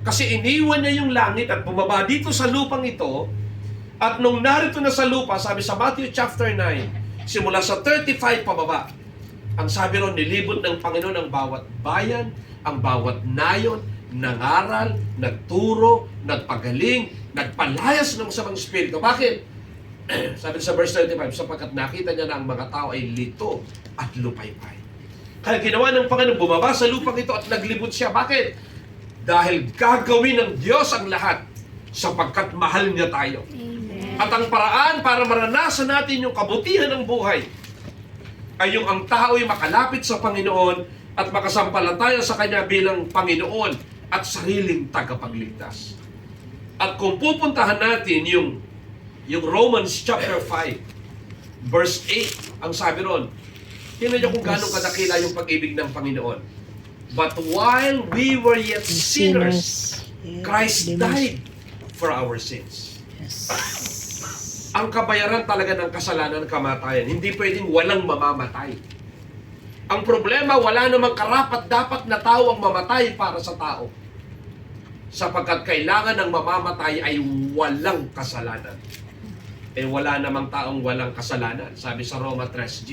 Kasi iniwan niya yung langit at bumaba dito sa lupang ito. At nung narito na sa lupa, sabi sa Matthew chapter 9, simula sa 35 pababa, ang sabi ron, nilibot ng Panginoon ang bawat bayan, ang bawat nayon, nangaral, nagturo, nagpagaling, nagpalayas ng masamang espiritu. Bakit? Sabi sa verse 35, sapagkat nakita niya na ang mga tao ay lito at lupaypay. Kaya ginawa ng Panginoon, bumaba sa lupang ito at naglibot siya. Bakit? Dahil gagawin ng Diyos ang lahat sapagkat mahal niya tayo. Amen. At ang paraan para maranasan natin yung kabutihan ng buhay ay yung ang tao ay makalapit sa Panginoon at makasampalataya sa Kanya bilang Panginoon at sariling tagapagligtas. At kung pupuntahan natin yung Romans chapter 5, verse 8, ang sabi ron, tingnan niyo kung gano'ng kadakila yung pag-ibig ng Panginoon. But while we were yet sinners, Christ died for our sins. Ang kabayaran talaga ng kasalanan, kamatayan. Hindi pwedeng walang mamamatay. Ang problema, wala namang karapat-dapat na tao ang mamatay para sa tao. Sapagkat kailangan ng mamamatay ay walang kasalanan. Eh wala namang taong walang kasalanan. Sabi sa Roma 3:10.